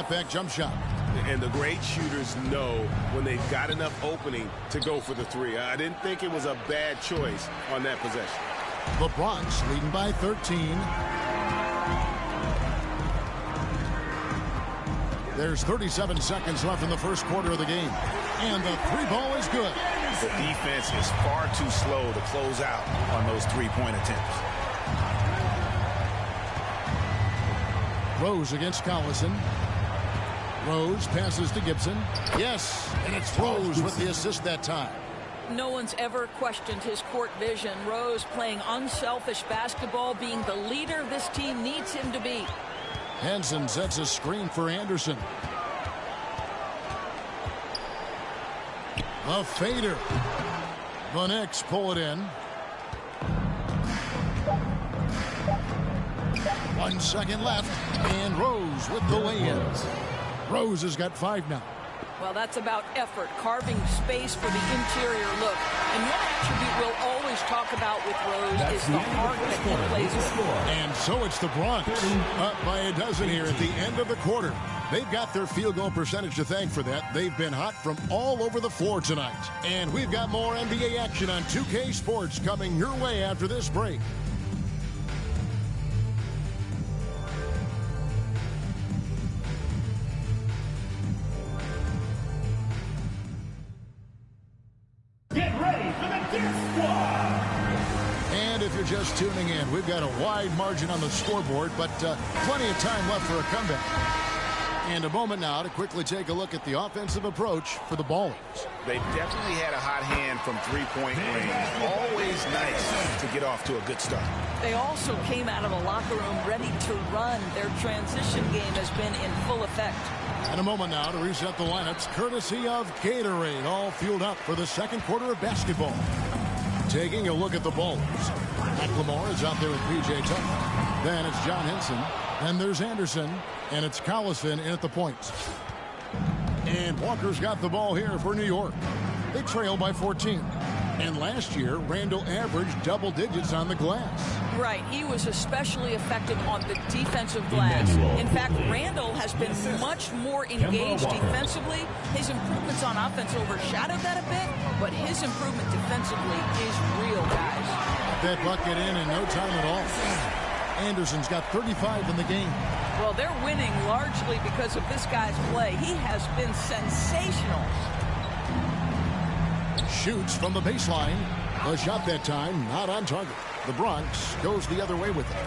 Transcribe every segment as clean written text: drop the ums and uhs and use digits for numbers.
Back jump shot. And the great shooters know when they've got enough opening to go for the three. I didn't think it was a bad choice on that possession. The Bronx leading by 13. There's 37 seconds left in the first quarter of the game. And the three ball is good. The defense is far too slow to close out on those three-point attempts. Rose against Collison. Rose passes to Gibson. Yes, and it's Rose with the assist that time. No one's ever questioned his court vision. Rose playing unselfish basketball, being the leader this team needs him to be. Henson sets a screen for Anderson. A fader. The Knicks pull it in. 1 second left, and Rose with the lay-ins. Rose has got 5 now. Well, that's about effort, carving space for the interior look. And one attribute we'll always talk about with Rose is the heart that he plays with. And so it's the Bronx, up by a dozen here at the end of the quarter. They've got their field goal percentage to thank for that. They've been hot from all over the floor tonight. And we've got more NBA action on 2K Sports coming your way after this break. Just tuning in, we've got a wide margin on the scoreboard, but plenty of time left for a comeback. And a moment now to quickly take a look at the offensive approach for the Ballers. They've definitely had a hot hand from three-point range. Always nice to get off to a good start. They also came out of the locker room ready to run. Their transition game has been in full effect. And a moment now to reset the lineups, courtesy of Gatorade, all fueled up for the second quarter of basketball. Taking a look at the Ballers. McLemore is out there with P.J. Tucker. Then it's John Henson. Then there's Anderson. And it's Collison in at the points. And Walker's got the ball here for New York. They trail by 14. And last year, Randall averaged double digits on the glass. Right. He was especially effective on the defensive glass. In fact, Randall has been much more engaged defensively. His improvements on offense overshadowed that a bit, but his improvement defensively is real, guys. That bucket in no time at all. Anderson's got 35 in the game. Well, they're winning largely because of this guy's play. He has been sensational. Shoots from the baseline. A shot that time, not on target. The Bronx goes the other way with it.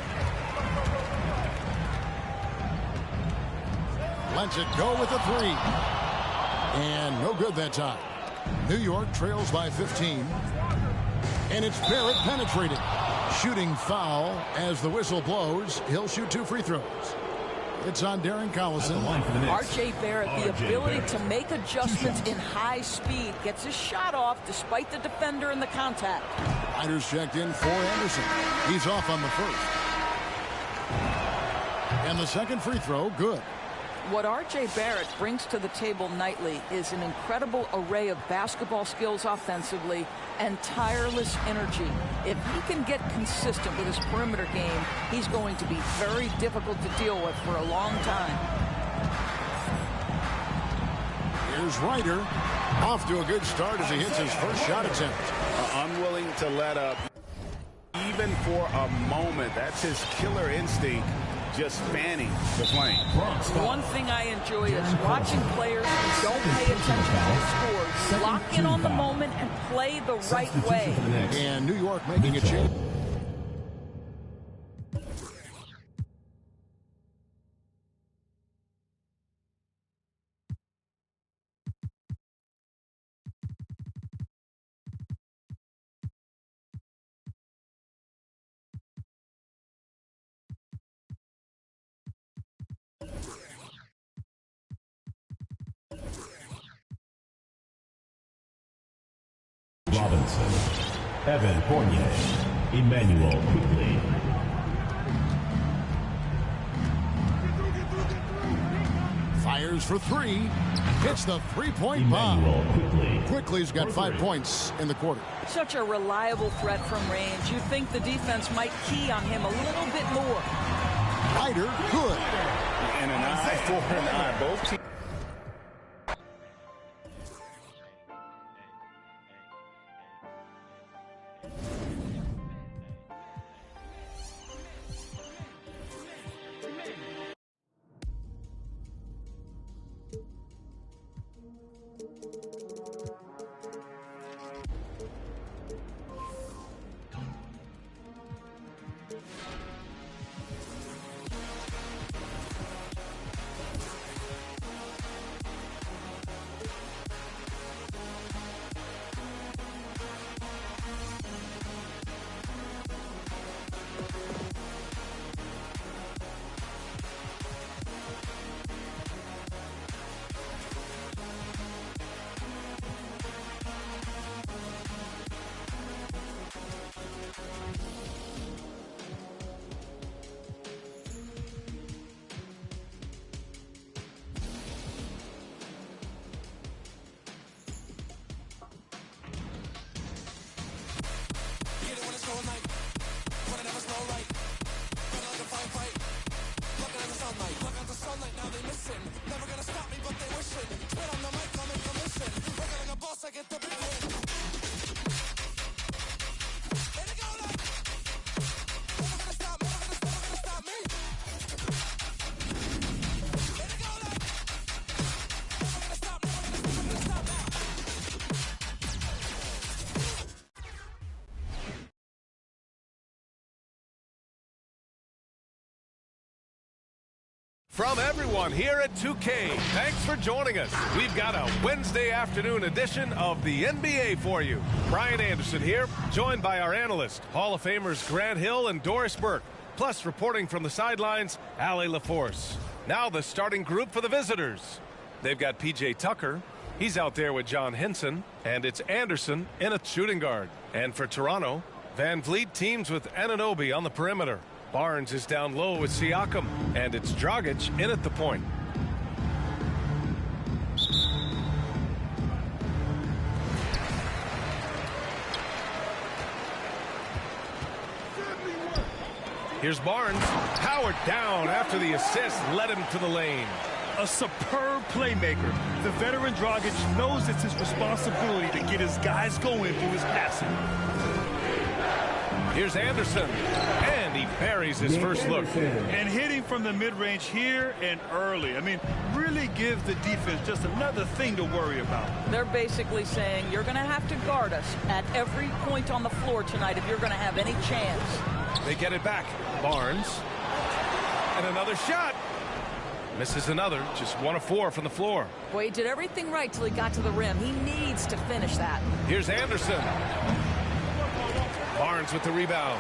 Lets it go with a three. And no good that time. New York trails by 15. And it's Barrett penetrating. Shooting foul as the whistle blows. He'll shoot 2 free throws. It's on Darren Collison. R.J. Barrett, the ability to make adjustments in high speed. Gets his shot off despite the defender and the contact. Riders checked in for Anderson. He's off on the first. And the second free throw, good. What R.J. Barrett brings to the table nightly is an incredible array of basketball skills offensively and tireless energy. If he can get consistent with his perimeter game, he's going to be very difficult to deal with for a long time. Here's Ryder. Off to a good start as he hits his first shot attempt. Unwilling to let up even for a moment. That's his killer instinct. Just fanning the flame. One thing I enjoy is watching players who don't pay attention to the scores, lock in on the moment and play the right way. And New York making a change. Robinson, Evan Fournier, Emmanuel Quickly. Fires for three. Hits the three-point bomb. Quickly's got 5 points in the quarter. Such a reliable threat from range. You'd think the defense might key on him a little bit more. Snyder, good. And an eye for an eye. Both teams. From everyone here at 2K, thanks for joining us. We've got a Wednesday afternoon edition of the NBA for you. Brian Anderson here, joined by our analysts, Hall of Famers Grant Hill and Doris Burke. Plus, reporting from the sidelines, Allie LaForce. Now the starting group for the visitors. They've got PJ Tucker. He's out there with John Henson. And it's Anderson in a shooting guard. And for Toronto, Van Vliet teams with Anunoby on the perimeter. Barnes is down low with Siakam, and it's Dragic in at the point. Here's Barnes, powered down after the assist led him to the lane. A superb playmaker. The veteran Dragic knows it's his responsibility to get his guys going through his passing. Here's Anderson, and he buries his first look. And hitting from the mid-range here and early. I mean, really gives the defense just another thing to worry about. They're basically saying you're going to have to guard us at every point on the floor tonight if you're going to have any chance. They get it back. Barnes. And another shot. Misses another. Just 1 of 4 from the floor. Boy, he did everything right till he got to the rim. He needs to finish that. Here's Anderson. Barnes with the rebound.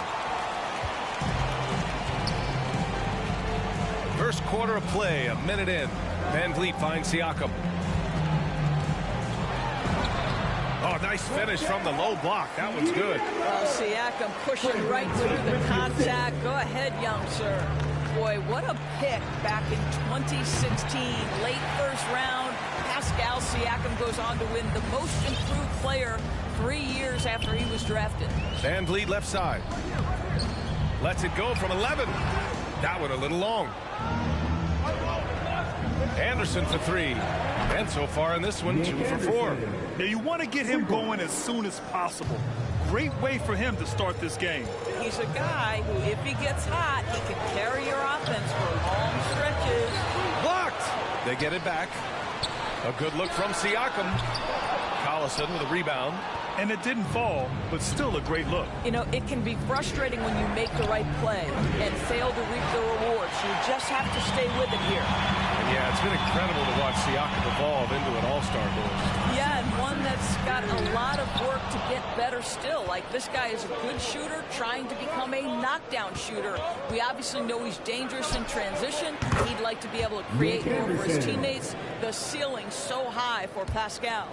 First quarter of play, a minute in. Van Vliet finds Siakam. Oh, nice finish from the low block. That one's good. Well, Siakam pushing right through the contact. Go ahead, young sir. Boy, what a pick back in 2016. Late first round. Pascal Siakam goes on to win the most improved player 3 years after he was drafted. Van Vliet left side. Lets it go from 11. That one a little long. Anderson for 3. And so far in this one, 2 for 4. Now you want to get him going as soon as possible. Great way for him to start this game. He's a guy who, if he gets hot, he can carry your offense for long stretches. Blocked. They get it back. A good look from Siakam. Collison with a rebound. And it didn't fall, but still a great look. You know, it can be frustrating when you make the right play and fail to reap the rewards. You just have to stay with it here. Yeah, it's been incredible to watch Siakam evolve into an all-star goal. Yeah, and one that's got a lot of work to get better still. Like, this guy is a good shooter trying to become a knockdown shooter. We obviously know he's dangerous in transition. He'd like to be able to create more for his teammates. The ceiling's so high for Pascal.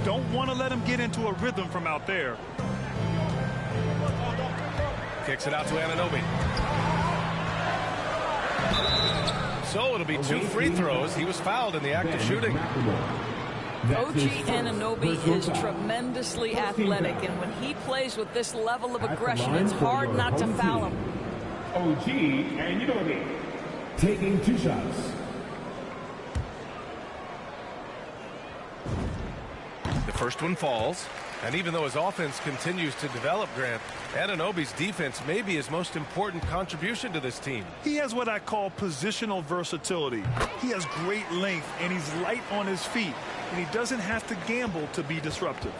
Don't want to let him get into a rhythm from out there. Kicks it out to Anunoby. So it'll be 2 free throws. He was fouled in the act of shooting. OG Anunoby is tremendously athletic, and when he plays with this level of aggression, it's hard not to foul him. OG Anunoby. taking 2 shots. The first one falls. And even though his offense continues to develop, Grant, Anunoby's defense may be his most important contribution to this team. He has what I call positional versatility. He has great length, and he's light on his feet, and he doesn't have to gamble to be disruptive.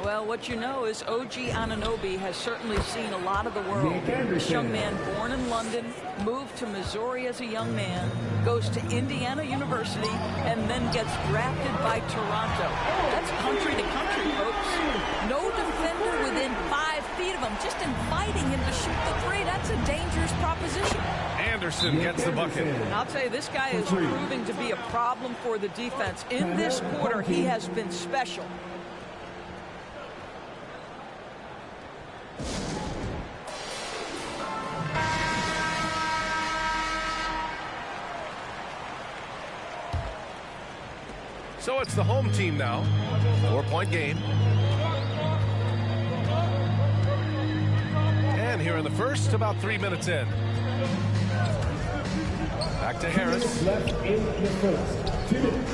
Well, what you know is OG Anunoby has certainly seen a lot of the world. This young man, born in London, moved to Missouri as a young man, goes to Indiana University, and then gets drafted by Toronto. That's country to country, folks. No defender within 5 feet of him, just inviting him to shoot the three. That's a dangerous proposition. Anderson gets the bucket. And I'll tell you, this guy is proving to be a problem for the defense. In this quarter, he has been special. So it's the home team now. 4-point game. And here in the first, about 3 minutes in. Back to Harris. Left in the first. 2 minutes.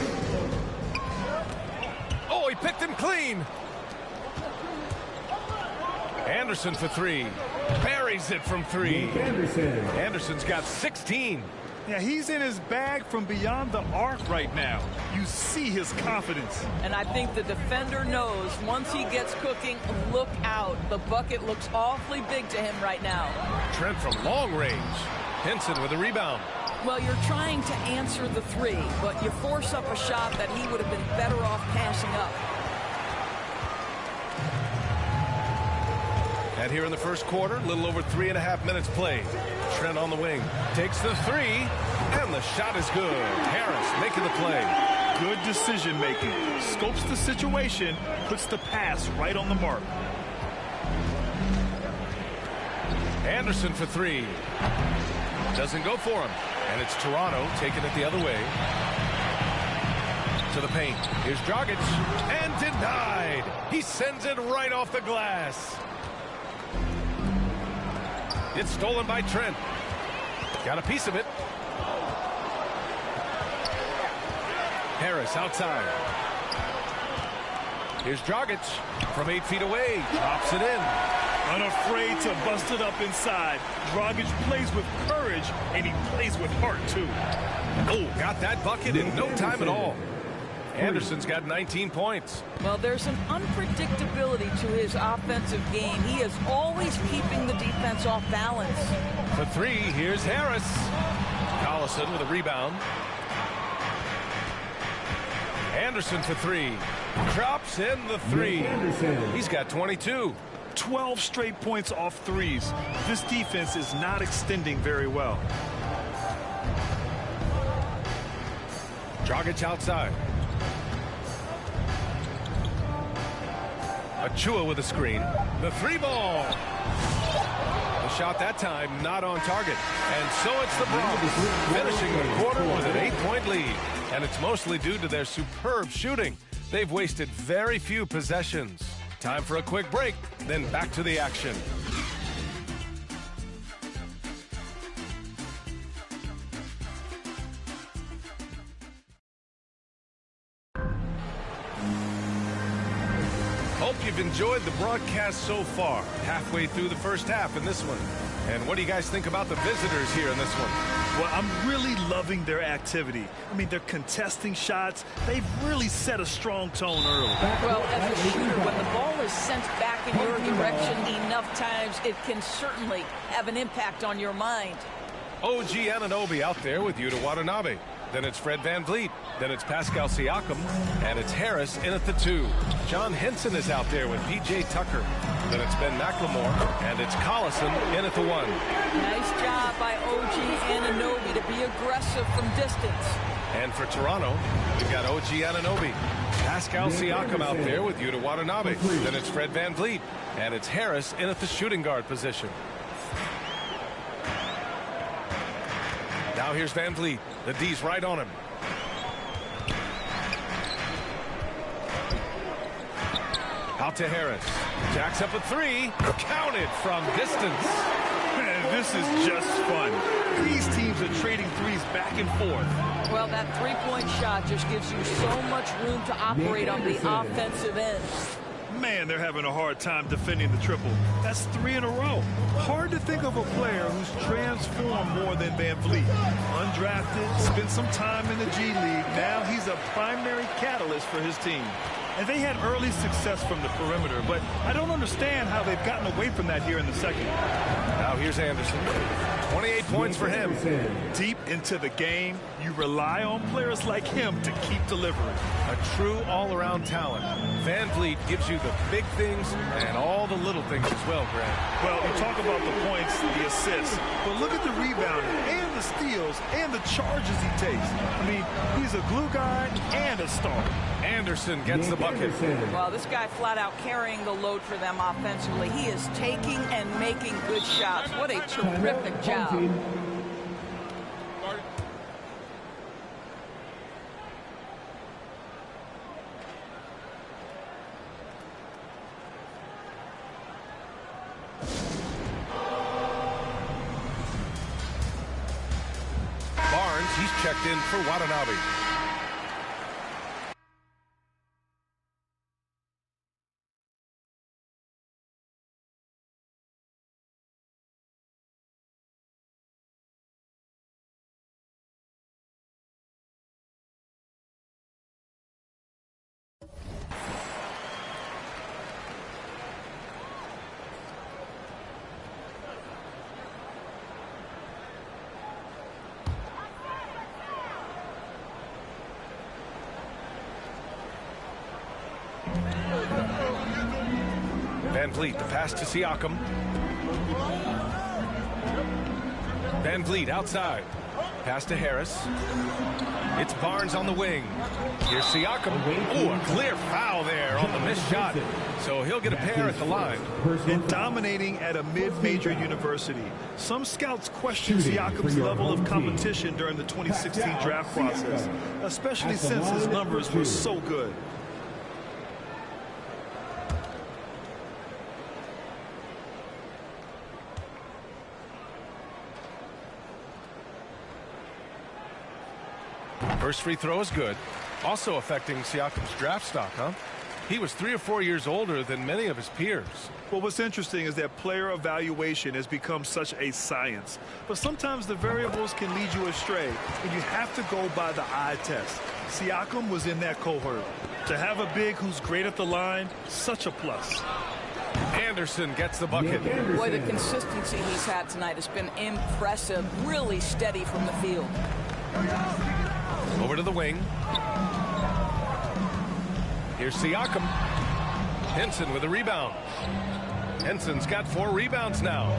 Oh, he picked him clean. Anderson for 3. Buries it from 3. Anderson's got 16. Yeah, he's in his bag from beyond the arc right now. You see his confidence. And I think the defender knows once he gets cooking, look out. The bucket looks awfully big to him right now. Trent from long range. Henson with a rebound. Well, you're trying to answer the 3, but you force up a shot that he would have been better off passing up. And here in the first quarter, a little over 3.5 minutes played. Trent on the wing. Takes the 3, and the shot is good. Harris making the play. Good decision making. Scopes the situation, puts the pass right on the mark. Anderson for 3. Doesn't go for him. And it's Toronto taking it the other way. To the paint. Here's Dragic. And denied. He sends it right off the glass. It's stolen by Trent. Got a piece of it. Harris outside. Here's Dragic from 8 feet away. Drops it in. Unafraid to bust it up inside. Dragic plays with courage, and he plays with heart, too. Oh, got that bucket in no time at all. Anderson's got 19 points. Well, there's an unpredictability to his offensive game. He is always keeping the defense off balance. For 3, here's Harris. Collison with a rebound. Anderson for 3. Drops in the 3. He's got 22. 12 straight points off threes. This defense is not extending very well. Dragic outside. Achua with a screen. The 3 ball. The shot that time not on target. And so it's the Bronx finishing the quarter with an 8-point lead. And it's mostly due to their superb shooting. They've wasted very few possessions. Time for a quick break, then back to the action. Hope you've enjoyed the broadcast so far. Halfway through the first half in this one. And what do you guys think about the visitors here in this one? Well, I'm really loving their activity. I mean, they're contesting shots. They've really set a strong tone early. Well, as a shooter, when the ball is sent back in your direction enough times, it can certainly have an impact on your mind. OG Anunoby out there with Yuta Watanabe. Then it's Fred VanVleet. Then it's Pascal Siakam. And it's Harris in at the 2. John Henson is out there with P.J. Tucker. Then it's Ben McLemore. And it's Collison in at the 1. Nice job by OG Anunoby to be aggressive from distance. And for Toronto, we've got OG Anunoby. Pascal Siakam out there with Yuta Watanabe. Then it's Fred VanVleet. And it's Harris in at the shooting guard position. Now here's VanVleet. The D's right on him. Out to Harris. Jacks up a 3. Counted from distance. this is just fun. These teams are trading threes back and forth. Well, that three-point shot just gives you so much room to operate on the offensive end. Man, they're having a hard time defending the triple. That's 3 in a row. Hard to think of a player who's transformed more than Van Vliet. Undrafted, spent some time in the G League. Now he's a primary catalyst for his team. And they had early success from the perimeter, but I don't understand how they've gotten away from that here in the second. Now here's Anderson. 28 points for him. Deep into the game, you rely on players like him to keep delivering. A true all-around talent. Van Vliet gives you the big things and all the little things as well, Grant. Well, you talk about the points, the assists, but look at the rebounding and the steals and the charges he takes. I mean, he's a glue guy and a star. Anderson gets the bucket. Well, this guy flat out carrying the load for them offensively. He is taking and making good shots. What a terrific job. Barnes, he's checked in for Watanabe. Van Vliet, the pass to Siakam. Van Vliet outside. Pass to Harris. It's Barnes on the wing. Here's Siakam. Oh, a clear foul there on the missed shot. So he'll get a pair at the line. And dominating at a mid-major university. Some scouts question Siakam's level of competition during the 2016 draft process, especially since his numbers were so good. First free throw is good. Also affecting Siakam's draft stock, huh? He was 3 or 4 years older than many of his peers. Well, what's interesting is that player evaluation has become such a science. But sometimes the variables can lead you astray, and you have to go by the eye test. Siakam was in that cohort. To have a big who's great at the line, such a plus. Anderson gets the bucket. Boy, the consistency he's had tonight has been impressive. Really steady from the field. Over to the wing. Here's Siakam. Henson with a rebound. Henson's got 4 rebounds now.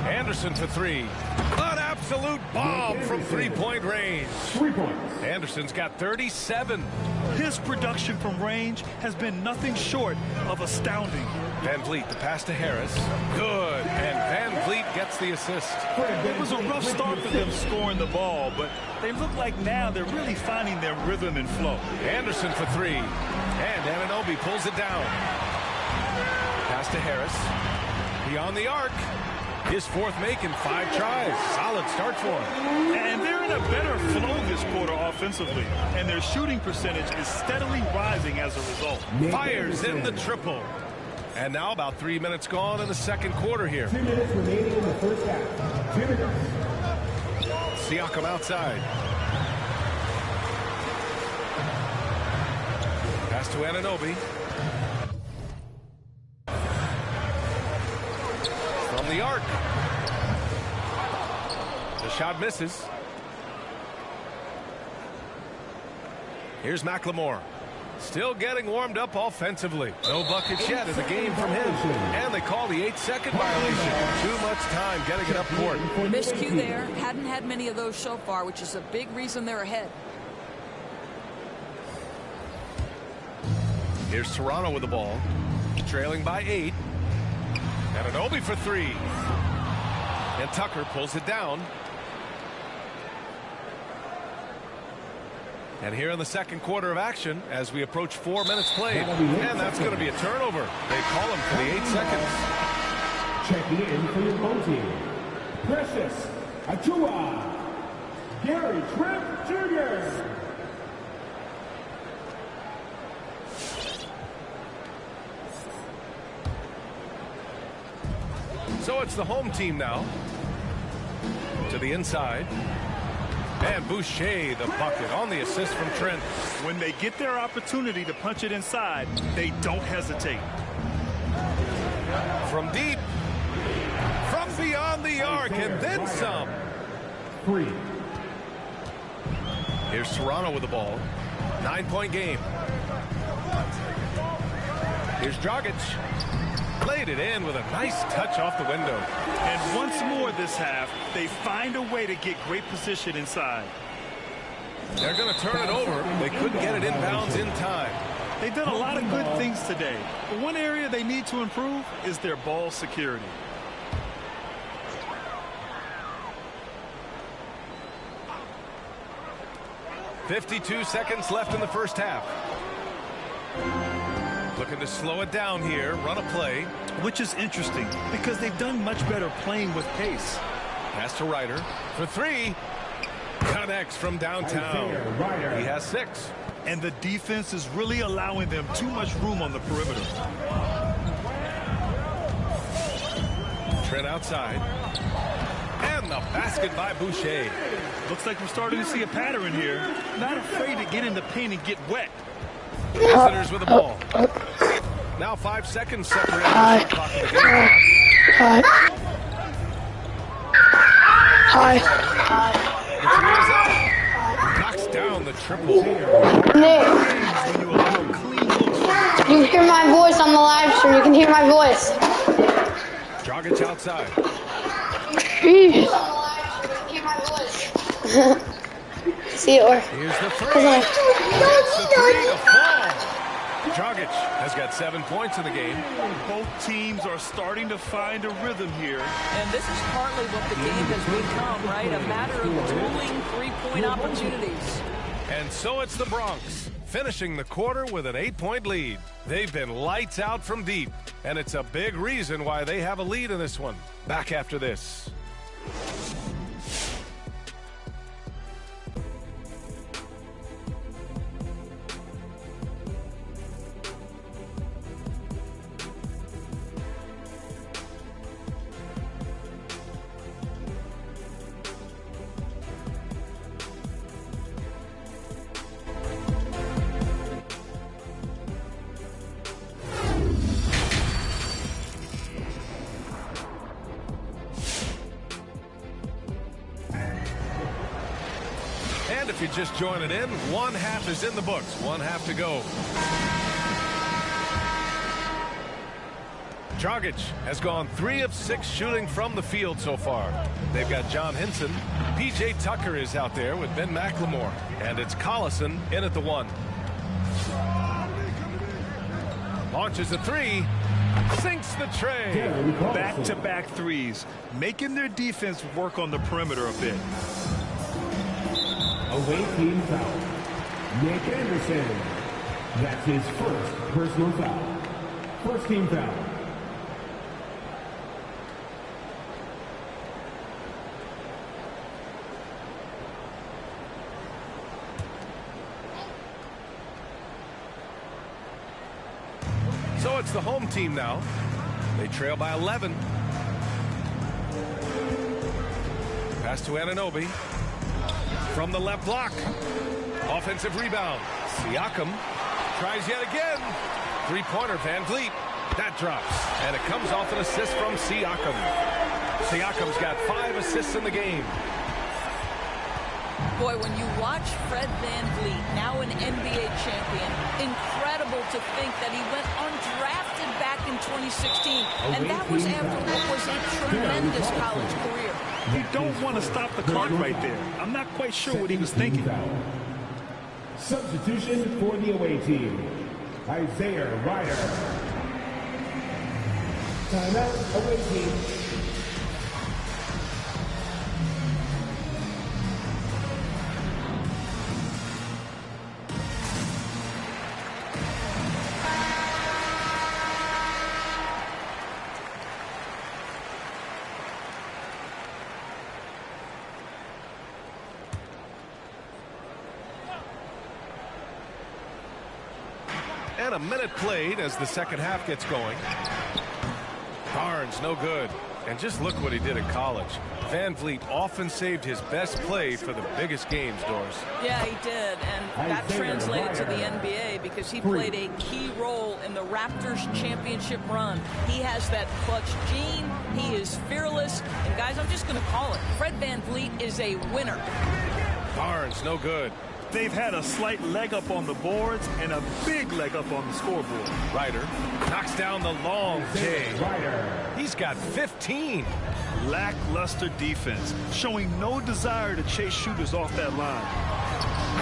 Anderson for 3. An absolute bomb from three-point range. 3 points. Anderson's got 37. His production from range has been nothing short of astounding. Van Vliet, the pass to Harris. Good. And Van Vliet gets the assist. It was a rough start for them scoring the ball, but they look like now they're really finding their rhythm and flow. Anderson for 3. And Anunoby pulls it down. Pass to Harris. Beyond the arc. His 4th make in 5 tries. Solid start for him. And they're in a better flow this quarter offensively. And their shooting percentage is steadily rising as a result. Fires in the triple. And now about 3 minutes gone in the second quarter here. 2 minutes remaining in the first half. 2 minutes. Siakam outside. Pass to Anunoby. From the arc. The shot misses. Here's McLemore. Still getting warmed up offensively. No buckets yet in the game from him. And they call the 8-second violation. Too much time getting it up court. Miscue there. Hadn't had many of those so far, which is a big reason they're ahead. Here's Toronto with the ball. Trailing by 8. Anunoby for 3. And Tucker pulls it down. And here in the second quarter of action, as we approach 4 minutes played, and that's going to be a turnover. They call him for the 8 seconds. Checking in for your home team. Precious Achua. Gary Trent Jr. So it's the home team now. To the inside. And Boucher, the bucket, on the assist from Trent. When they get their opportunity to punch it inside, they don't hesitate. From deep. From beyond the arc, and then some. 3. Here's Serrano with the ball. 9-point game. Here's Dragic. Played it in with a nice touch off the window. And once more this half, they find a way to get great position inside. They're going to turn it over. They couldn't get it inbounds in time. They've done a lot of good things today. But one area they need to improve is their ball security. .52 seconds left in the first half. Looking to slow it down here, run a play. Which is interesting because they've done much better playing with pace. Pass to Ryder for 3. Connects from downtown. He has 6. And the defense is really allowing them too much room on the perimeter. Trent outside. And the basket by Boucher. Looks like we're starting to see a pattern here. Not afraid to get in the paint and get wet. Visitors with the ball. Now 5 seconds separating the shot clock of the game. The three is up. Knocks down the triple. Nick, you hear my voice on the live stream. You can hear my voice. Dragic outside. Jeez. See it or Here's the 3. It's the 3 to fall. Dragic has got 7 points in the game. Both teams are starting to find a rhythm here. And this is partly what the game has become, right? A matter of dueling three-point opportunities. And so it's the Bronx, finishing the quarter with an 8-point lead. They've been lights out from deep, and it's a big reason why they have a lead in this one. Back after this. And if you're just joining in, one half is in the books. One half to go. Dragic has gone 3 of 6 shooting from the field so far. They've got John Henson. P.J. Tucker is out there with Ben McLemore. And it's Collison in at the 1. Launches a 3. Sinks the tray. Back-to-back threes, making their defense work on the perimeter a bit. Away team foul. Nick Anderson. That's his first personal foul. First team foul. So it's the home team now. They trail by 11. Pass to Anunoby. From the left block. Offensive rebound. Siakam tries yet again. Three-pointer Van Vliet. That drops. And it comes off an assist from Siakam. Siakam's got 5 assists in the game. Boy, when you watch Fred Van Vliet, now an NBA champion, incredible to think that he went undrafted back in 2016. And that was after what was a tremendous college career. You don't want to stop the clock right there. I'm not quite sure what he was thinking. Substitution for the away team. Isaiah Ryder. Timeout, away team. And a minute played as the second half gets going. Barnes, no good. And just look what he did in college. Van Vliet often saved his best play for the biggest games, Doris. Yeah, he did. And that translated to the NBA because he played a key role in the Raptors championship run. He has that clutch gene. He is fearless. And, guys, I'm just going to call it. Fred Van Vliet is a winner. Barnes, no good. They've had a slight leg up on the boards and a big leg up on the scoreboard. Ryder knocks down the long J. He's got 15. Lackluster defense, showing no desire to chase shooters off that line.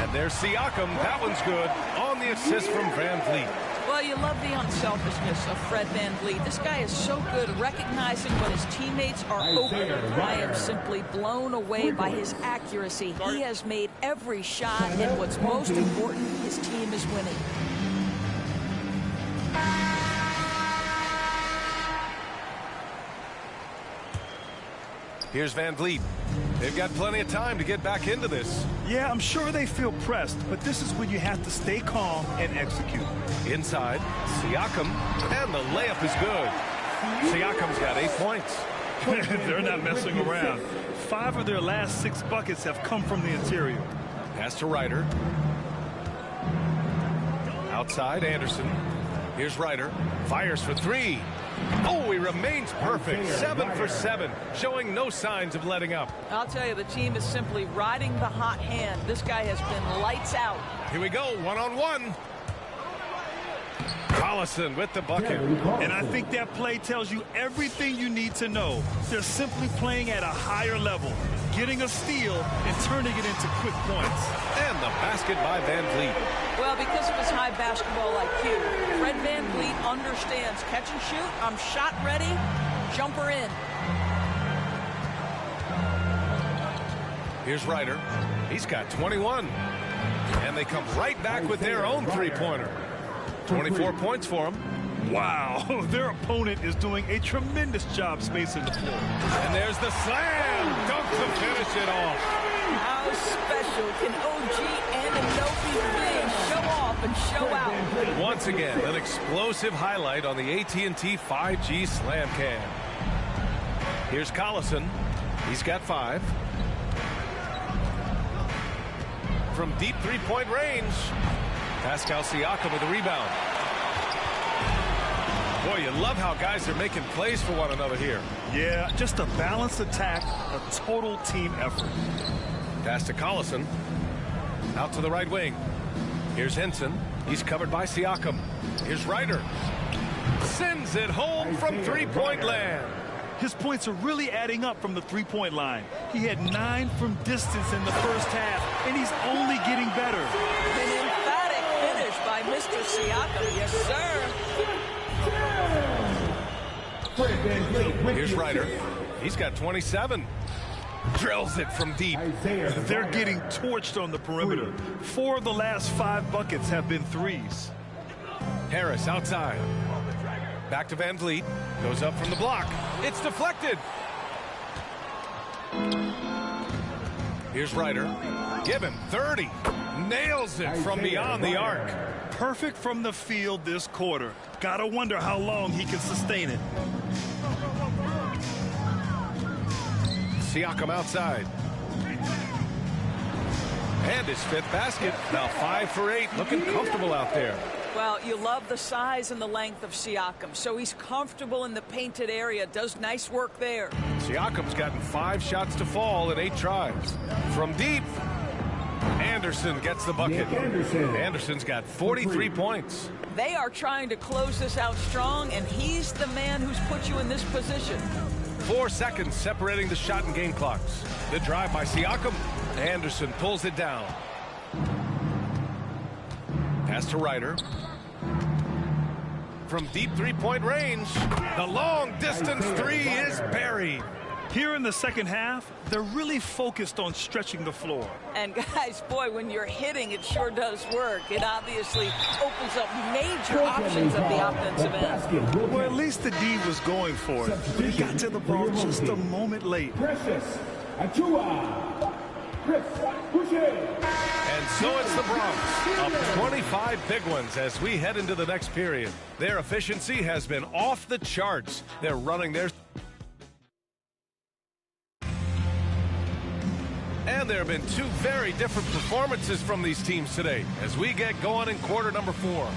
And there's Siakam. That one's good on the assist from Van Vliet. Well, you love the unselfishness of Fred Van Vliet. This guy is so good at recognizing when his teammates are open. I am simply blown away by his accuracy. He has made every shot, and what's most important, his team is winning. Here's Van Vliet. They've got plenty of time to get back into this. Yeah, I'm sure they feel pressed, but this is when you have to stay calm and execute. Inside, Siakam, and the layup is good. Siakam's got 8 points. They're not messing around. 5 of their last 6 buckets have come from the interior. Pass to Ryder. Outside, Anderson. Here's Ryder. Fires for 3. Oh, he remains perfect. 7 for 7, showing no signs of letting up. I'll tell you, the team is simply riding the hot hand. This guy has been lights out. Here we go, one-on-one. Collison with the bucket. And I think that play tells you everything you need to know. They're simply playing at a higher level, getting a steal and turning it into quick points. And the basket by Van Vliet. Well, because of his high basketball IQ, Fred Van Vliet understands catch and shoot. I'm shot ready. Jumper in. Here's Ryder. He's got 21. And they come right back with their own three-pointer. 24 points for him. Wow, their opponent is doing a tremendous job spacing the floor. And there's the slam. Dunk to finish it off. How special can OG Anunoby be? Show off and show out. Once again, an explosive highlight on the AT&T 5G Slam Cam. Here's Collison. He's got 5. From deep three-point range, Pascal Siakam with the rebound. Boy, you love how guys are making plays for one another here. Yeah, just a balanced attack, a total team effort. Pass to Collison. Out to the right wing. Here's Henson. He's covered by Siakam. Here's Ryder. Sends it home from three-point land. His points are really adding up from the three-point line. He had 9 from distance in the first half, and he's only getting better. An emphatic finish by Mr. Siakam. Yes, sir. Here's Ryder. He's got 27. Drills it from deep. They're getting torched on the perimeter. 4 of the last 5 buckets have been threes. Harris outside. Back to Van Vliet. Goes up from the block. It's deflected. Here's Ryder. Give him 30. Nails it from beyond the arc. Perfect from the field this quarter. Gotta wonder how long he can sustain it. Siakam outside. And his 5th basket. Now 5 for 8. Looking comfortable out there. Well, you love the size and the length of Siakam. So he's comfortable in the painted area. Does nice work there. Siakam's gotten 5 shots to fall in 8 tries. From deep, Anderson gets the bucket. Anderson's got 43 points. They are trying to close this out strong, and he's the man who's put you in this position. 4 seconds separating the shot and game clocks. The drive by Siakam. Anderson pulls it down. Pass to Ryder. From deep three-point range, the long-distance 3 is buried. Here in the second half, they're really focused on stretching the floor. And guys, boy, when you're hitting, it sure does work. It obviously opens up major options of the offensive end. Well, at least the D was going for it. But he got to the ball just a moment late. And so it's the Bronx Up 25 big ones as we head into the next period. Their efficiency has been off the charts. They're running their... And there have been two very different performances from these teams today as we get going in quarter number 4.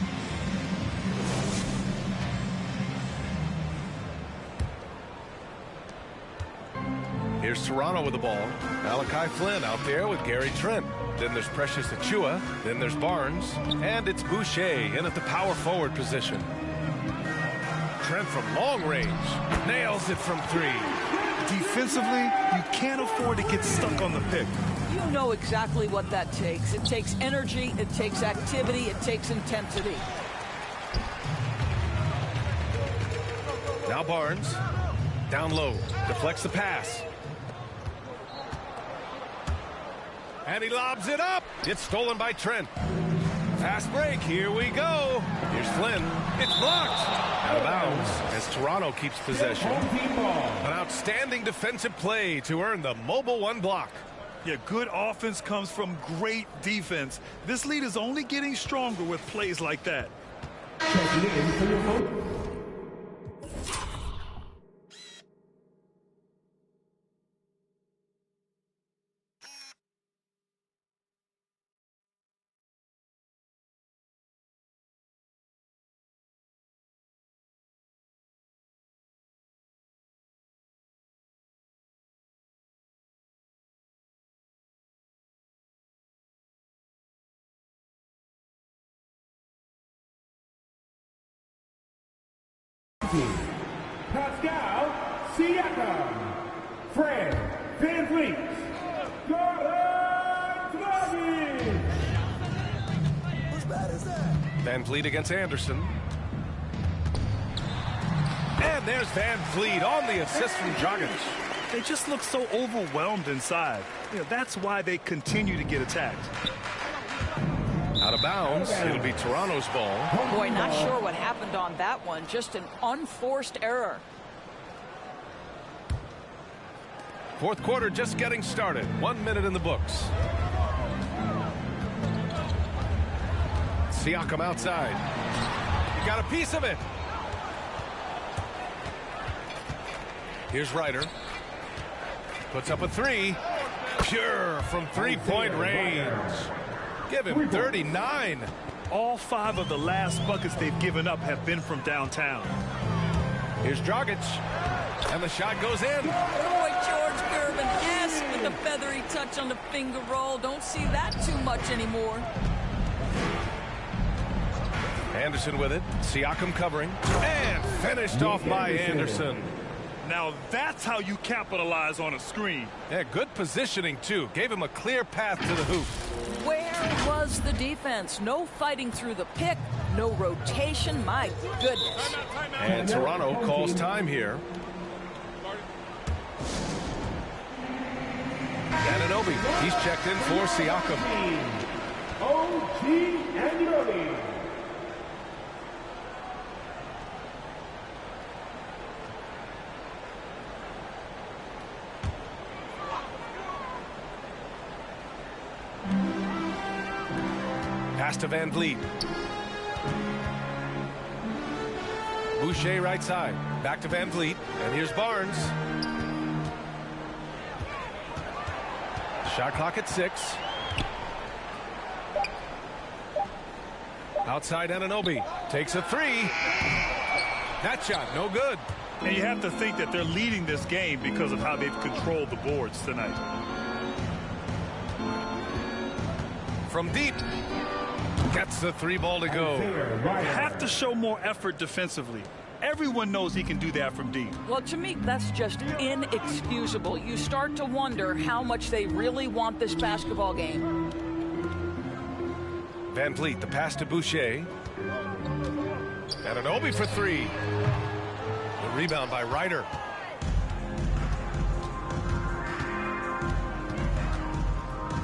Here's Toronto with the ball. Malachi Flynn out there with Gary Trent. Then there's Precious Achiuwa. Then there's Barnes. And it's Boucher in at the power forward position. Trent from long range. Nails it from 3. Defensively, you can't afford to get stuck on the pick. You know exactly what that takes. It takes energy, it takes activity, it takes intensity. Now Barnes. Down low. Deflects the pass. And he lobs it up. It's stolen by Trent. Fast break. Here we go. Here's Flynn. It's blocked. Out of bounds as Toronto keeps possession. An outstanding defensive play to earn the mobile 1 block. Yeah, good offense comes from great defense. This lead is only getting stronger with plays like that. Checking in for your vote. Pascal Siakam, Fred VanVleet, VanVleet against Anderson. And there's VanVleet on the assist from Dragic. They just look so overwhelmed inside. You know, that's why they continue to get attacked. Out of bounds. It'll be Toronto's ball. Boy, not sure what happened on that one. Just an unforced error. Fourth quarter just getting started. 1 minute in the books. Siakam outside. He got a piece of it. Here's Ryder. Puts up a 3. Pure from 3-point range. Give him 39. All 5 of the last buckets they've given up have been from downtown. Here's Dragic. And the shot goes in. Boy, George Gervin-esque with a feathery touch on the finger roll. Don't see that too much anymore. Anderson with it. Siakam covering. And finished off by Anderson. Now that's how you capitalize on a screen. Yeah, good positioning, too. Gave him a clear path to the hoop. Where was the defense? No fighting through the pick. No rotation. My goodness. And Toronto calls time here. Anunoby. He's checked in for Siakam. OG Anunoby. Pass to VanVleet. Boucher right side. Back to VanVleet. And here's Barnes. Shot clock at 6. Outside Anunoby. Takes a 3. That shot no good. And you have to think that they're leading this game because of how they've controlled the boards tonight. From deep. Gets the 3 ball to go. You have to show more effort defensively. Everyone knows he can do that from deep. Well, to me, that's just inexcusable. You start to wonder how much they really want this basketball game. VanVleet, the pass to Boucher. Anunoby for 3. The rebound by Ryder.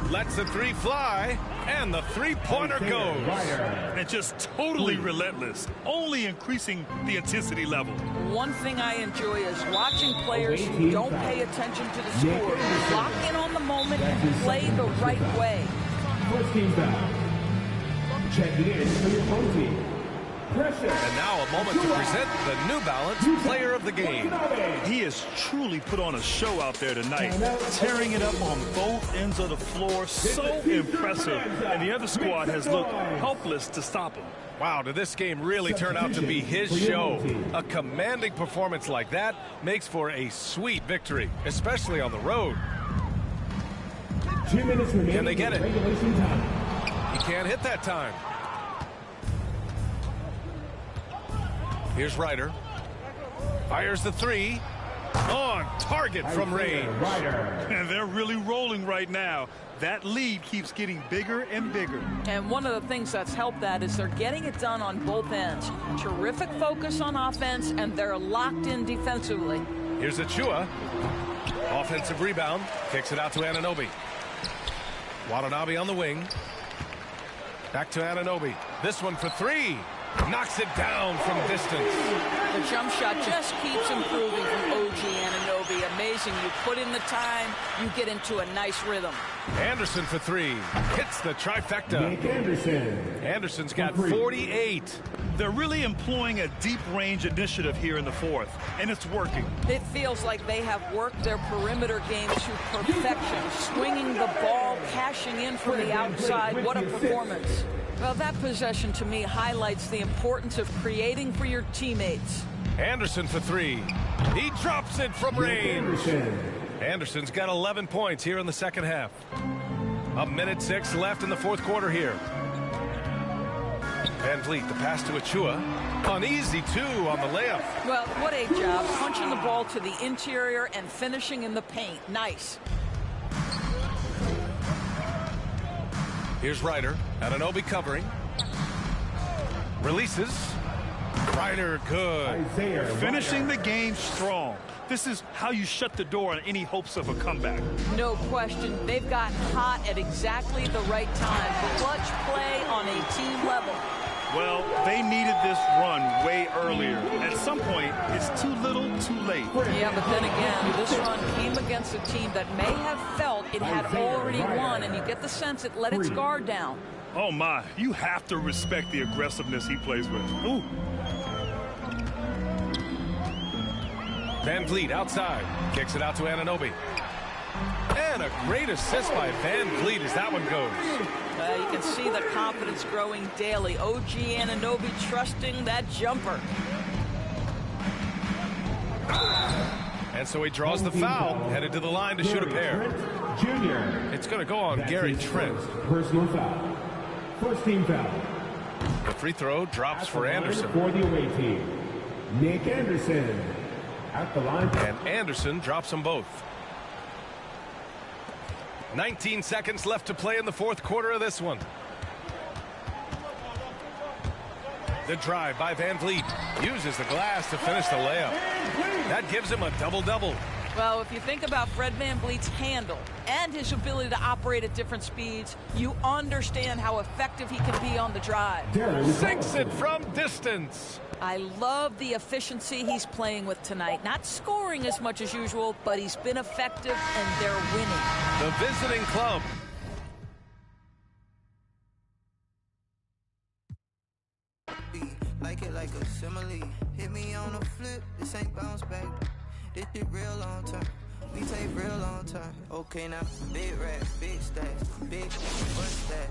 Lets the 3 fly, and the 3-pointer goes. And just totally relentless, only increasing the intensity level. One thing I enjoy is watching players who don't pay attention to the score. Lock in on the moment and play the right way. First team foul. Checking in for your home team. Precious. And now a moment to present the New Balance Player of the Game. He has truly put on a show out there tonight, tearing it up on both ends of the floor. So impressive. And the other squad has looked helpless to stop him. Wow, did this game really turn out to be his show? A commanding performance like that makes for a sweet victory, especially on the road. 2 minutes remaining. Can they get it? Regulation time. He can't hit that time. Here's Ryder. Fires the three. On target from range. And they're really rolling right now. That lead keeps getting bigger and bigger. And one of the things that's helped that is they're getting it done on both ends. Terrific focus on offense, and they're locked in defensively. Here's Achua. Offensive rebound. Kicks it out to Anunoby. Watanabe on the wing. Back to Anunoby. This one for three. Knocks it down from distance. The jump shot just keeps improving from OG Anunoby. Amazing. You put in the time, you get into a nice rhythm. Anderson for three. Hits the trifecta. Nick Anderson. Anderson's got 48. They're really employing a deep range initiative here in the fourth, and it's working. It feels like they have worked their perimeter game to perfection. Swinging the ball, cashing in from the outside. What a performance. Well, that possession to me highlights the importance of creating for your teammates. Anderson for three. He drops it from range. Anderson's got 11 points here in the second half. 1:06 left in the fourth quarter here. VanVleet, the pass to Achua. An easy two on the layup. Well, what a job. Punching the ball to the interior and finishing in the paint. Nice. Here's Ryder. Anunoby covering. Releases. Ryder good. Finishing the game strong. This is how you shut the door on any hopes of a comeback. No question. They've gotten hot at exactly the right time. Clutch play on a team level. Well, they needed this run way earlier. At some point, it's too little, too late. Yeah, but then again, this run came against a team that may have felt it had already won, and you get the sense it let its guard down. Oh, my. You have to respect the aggressiveness he plays with. Ooh. VanVleet outside. Kicks it out to Anunoby. And a great assist by VanVleet as that one goes. You can see the confidence growing daily. OG Anunoby trusting that jumper. And so he draws the foul, headed to the line to shoot a pair. Junior. It's going to go on Gary Trent. Personal foul. First team foul. The free throw drops for Anderson. For the away team, Nick Anderson. At the line. And Anderson drops them both. 19 seconds left to play in the fourth quarter of this one. The drive by VanVleet uses the glass to finish the layup. That gives him a double-double. Well, if you think about Fred VanVleet's handle and his ability to operate at different speeds, you understand how effective he can be on the drive. Sinks it from distance. I love the efficiency he's playing with tonight. Not scoring as much as usual, but he's been effective, and they're winning. The visiting club. Like it like a simile. Hit me on a flip. This ain't bounce back. This shit real long term. We take real long time. Okay, now big racks, big stacks, big what's that?